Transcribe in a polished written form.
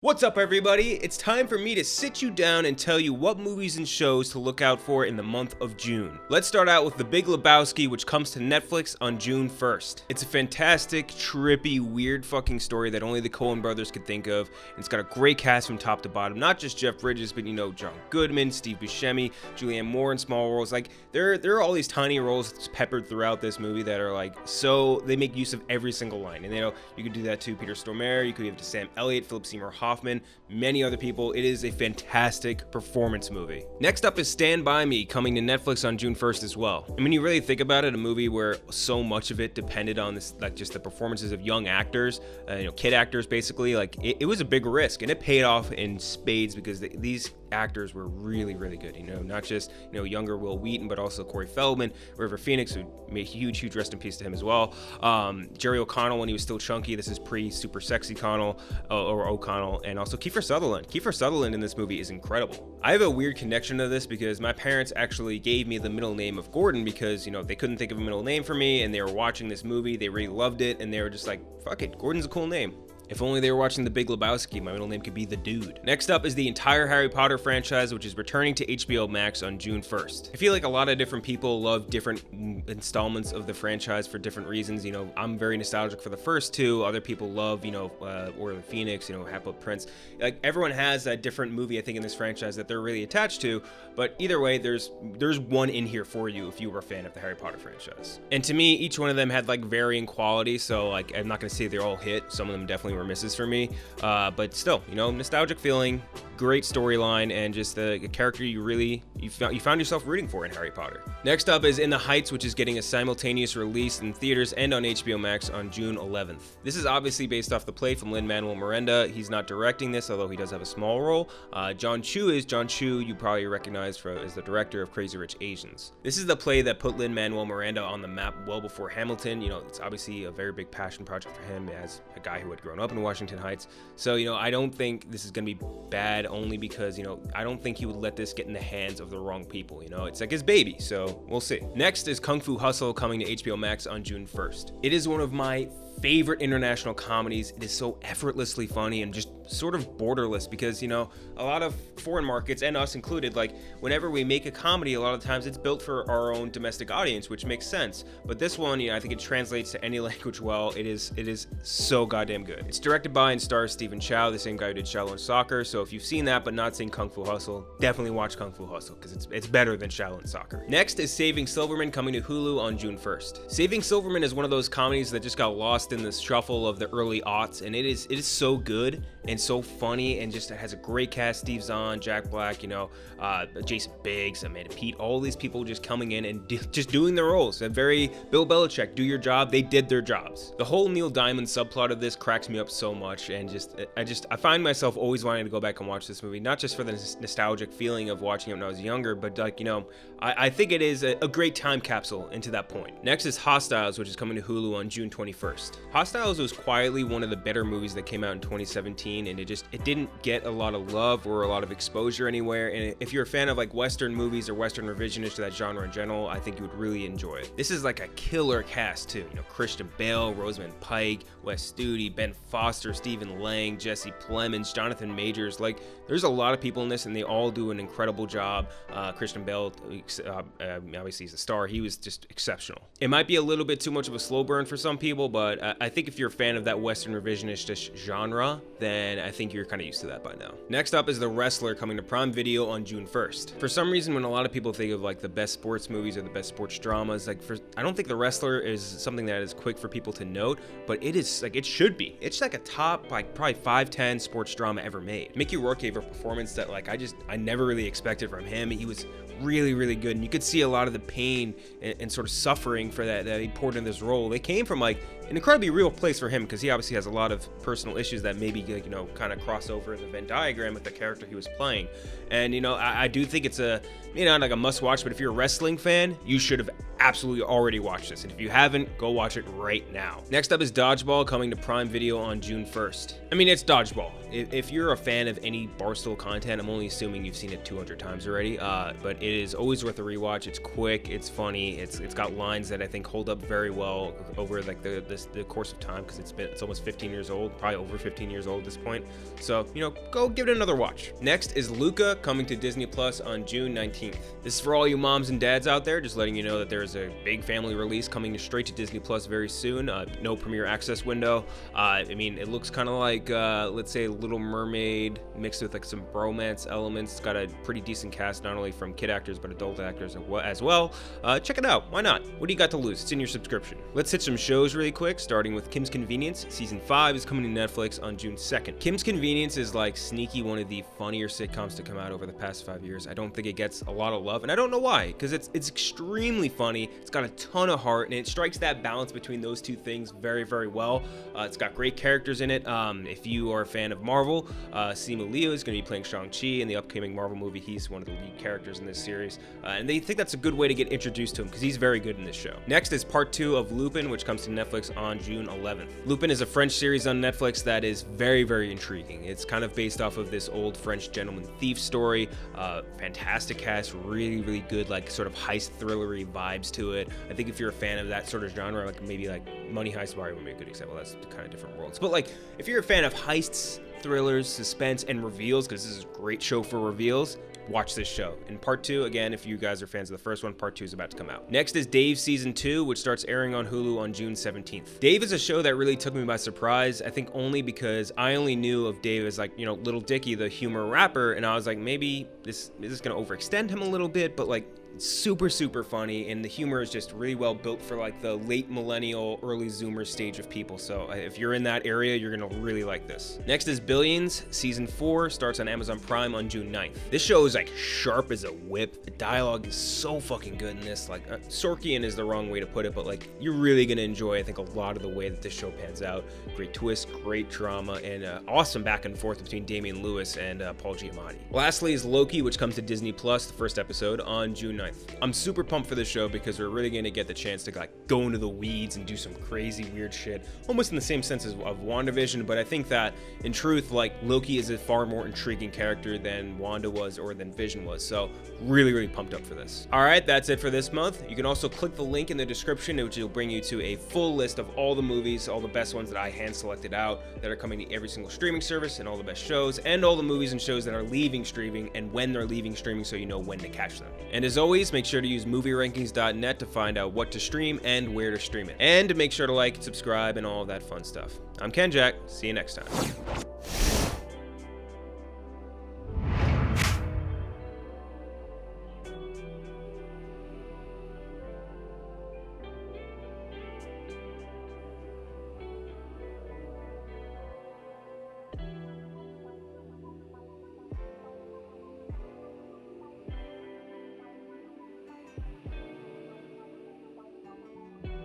What's up, everybody? It's time for me to sit you down and tell you what movies and shows to look out for in the month of June. Let's start out with The Big Lebowski, which comes to Netflix on June 1st. It's a fantastic, trippy, weird fucking story that only the Coen brothers could think of. And it's got a great cast from top to bottom, not just Jeff Bridges, but John Goodman, Steve Buscemi, Julianne Moore in small roles. Like, there are all these tiny roles peppered throughout this movie that are like, so they make use of every single line. And you could do that to Peter Stormare, you could give it to Sam Elliott, Philip Seymour Hoffman, many other people. It is a fantastic performance movie. Next up is Stand By Me, coming to Netflix on June 1st as well. And when you really think about it, a movie where so much of it depended on this, like just the performances of young actors, kid actors basically, like it was a big risk, and it paid off in spades because these actors were really, really good. Not just younger Will Wheaton, but also Corey Feldman, River Phoenix, who made huge rest in peace to him as well. Jerry O'Connell when he was still chunky. This is pre-super sexy Connell or O'Connell, and also Kiefer Sutherland. Kiefer Sutherland in this movie is incredible. I have a weird connection to this because my parents actually gave me the middle name of Gordon because they couldn't think of a middle name for me, and they were watching this movie. They really loved it, and they were just like, fuck it, Gordon's a cool name. If only they were watching The Big Lebowski, my middle name could be The Dude. Next up is the entire Harry Potter franchise, which is returning to HBO Max on June 1st. I feel like a lot of different people love different installments of the franchise for different reasons. I'm very nostalgic for the first two. Other people love, Order of the Phoenix, Half-Blood Prince. Like, everyone has a different movie, I think, in this franchise that they're really attached to. But either way, there's one in here for you if you were a fan of the Harry Potter franchise. And to me, each one of them had like varying quality. So like, I'm not gonna say they're all hit. Some of them definitely were misses for me, but still, nostalgic feeling, great storyline, and just a character you found yourself rooting for in Harry Potter. Next up is In the Heights, which is getting a simultaneous release in theaters and on HBO Max on June 11th. This is obviously based off the play from Lin-Manuel Miranda. He's not directing this, although he does have a small role. John Chu you probably recognize as the director of Crazy Rich Asians. This is the play that put Lin-Manuel Miranda on the map well before Hamilton. It's obviously a very big passion project for him as a guy who had grown up in Washington Heights. So, I don't think this is going to be bad, only because, I don't think he would let this get in the hands of the wrong people. It's like his baby, so we'll see. Next is Kung Fu Hustle, coming to HBO Max on June 1st. It is one of my favorite international comedies. It is so effortlessly funny and just sort of borderless because, a lot of foreign markets, and us included, like whenever we make a comedy, a lot of times it's built for our own domestic audience, which makes sense. But this one, I think it translates to any language well. It is so goddamn good. It's directed by and stars Stephen Chow, the same guy who did Shaolin Soccer. So if you've seen that but not seen Kung Fu Hustle, definitely watch Kung Fu Hustle because it's better than Shaolin Soccer. Next is Saving Silverman, coming to Hulu on June 1st. Saving Silverman is one of those comedies that just got lost in the shuffle of the early aughts, and it is so good and so funny, and just has a great cast. Steve Zahn, Jack Black, Jason Biggs, Amanda Peet, all these people just coming in and just doing their roles. A very Bill Belichick, do your job. They did their jobs. The whole Neil Diamond subplot of this cracks me up so much, and I find myself always wanting to go back and watch this movie, not just for the nostalgic feeling of watching it when I was younger, but like, I think it is a great time capsule into that point. Next is Hostiles, which is coming to Hulu on June 21st. Hostiles was quietly one of the better movies that came out in 2017, and it didn't get a lot of love or a lot of exposure anywhere. And if you're a fan of like Western movies or Western revisionist to that genre in general, I think you would really enjoy it. This is like a killer cast too. Christian Bale, Rosamund Pike, Wes Studi, Ben Foster, Stephen Lang, Jesse Plemons, Jonathan Majors. Like, there's a lot of people in this, and they all do an incredible job. Christian Bale, obviously he's a star. He was just exceptional. It might be a little bit too much of a slow burn for some people, but I think if you're a fan of that Western revisionist genre, then I think you're kind of used to that by now. Next up is The Wrestler, coming to Prime Video on June 1st. For some reason, when a lot of people think of like the best sports movies or the best sports dramas, I don't think The Wrestler is something that is quick for people to note, but it is like, it should be. It's like a top, like probably 5-10 sports drama ever made. Mickey Rourke gave a performance that like I never really expected from him. He was really, really good, and you could see a lot of the pain and sort of suffering for that he poured in this role. They came from like an incredibly real place for him, because he obviously has a lot of personal issues that maybe kind of cross over the Venn diagram with the character he was playing. And I do think it's like a must watch, but if you're a wrestling fan, you should have absolutely already watch this, and if you haven't, go watch it right now. Next up is Dodgeball, coming to Prime Video on June 1st. I mean, it's Dodgeball. If you're a fan of any Barstool content, I'm only assuming you've seen it 200 times already, but it is always worth a rewatch. It's quick, it's funny, it's got lines that I think hold up very well over like the course of time, because it's almost 15 years old, probably over 15 years old at this point. So, you know, go give it another watch. Next is Luca, coming to Disney Plus on June 19th. This is for all you moms and dads out there, just letting you know that there's a big family release coming straight to Disney Plus very soon. No premiere access window. I mean, it looks kind of like, let's say, Little Mermaid mixed with like some bromance elements. It's got a pretty decent cast, not only from kid actors, but adult actors as well. Check it out. Why not? What do you got to lose? It's in your subscription. Let's hit some shows really quick, starting with Kim's Convenience. Season 5 is coming to Netflix on June 2nd. Kim's Convenience is like sneaky one of the funnier sitcoms to come out over the past 5 years. I don't think it gets a lot of love, and I don't know why, because it's extremely funny. It's got a ton of heart, and it strikes that balance between those two things very, very well. It's got great characters in it. If you are a fan of Marvel, Simu Liu is going to be playing Shang-Chi in the upcoming Marvel movie. He's one of the lead characters in this series, and they think that's a good way to get introduced to him because he's very good in this show. Next is part 2 of Lupin, which comes to Netflix on June 11th. Lupin is a French series on Netflix that is very, very intriguing. It's kind of based off of this old French gentleman thief story. Fantastic cast, really, really good, like sort of heist thrillery vibes to it. I think if you're a fan of that sort of genre, like maybe like Money Heist Bar would be a good example. That's kind of different worlds. But like if you're a fan of heists, thrillers, suspense, and reveals, because this is a great show for reveals, watch this show. In part 2, again, if you guys are fans of the first one, part 2 is about to come out. Next is Dave Season 2, which starts airing on Hulu on June 17th. Dave is a show that really took me by surprise, I think only because I only knew of Dave as like, you know, Little Dicky, the humor rapper, and I was like, maybe this is gonna overextend him a little bit, but like, super, super funny, and the humor is just really well built for like the late millennial, early Zoomer stage of people. So if you're in that area, you're gonna really like this. Next is Billions. Season 4 starts on Amazon Prime on June 9th. This show is like sharp as a whip. The dialogue is so fucking good in this. Like Sorkian is the wrong way to put it, but like you're really gonna enjoy, I think, a lot of the way that this show pans out. Great twist, great drama, and awesome back and forth between Damian Lewis and Paul Giamatti. Lastly is Loki, which comes to Disney Plus, the first episode, on June 9th. I'm super pumped for this show because we're really going to get the chance to like go into the weeds and do some crazy weird shit, almost in the same sense of WandaVision, but I think that in truth, like Loki is a far more intriguing character than Wanda was or than Vision was. So really, really pumped up for this. All right, that's it for this month. You can also click the link in the description, which will bring you to a full list of all the movies, all the best ones that I hand selected out that are coming to every single streaming service, and all the best shows, and all the movies and shows that are leaving streaming and when they're leaving streaming, so you know when to catch them. And as always, make sure to use movierankings.net to find out what to stream and where to stream it. And make sure to like, subscribe, and all of that fun stuff. I'm Ken Jack. See you next time.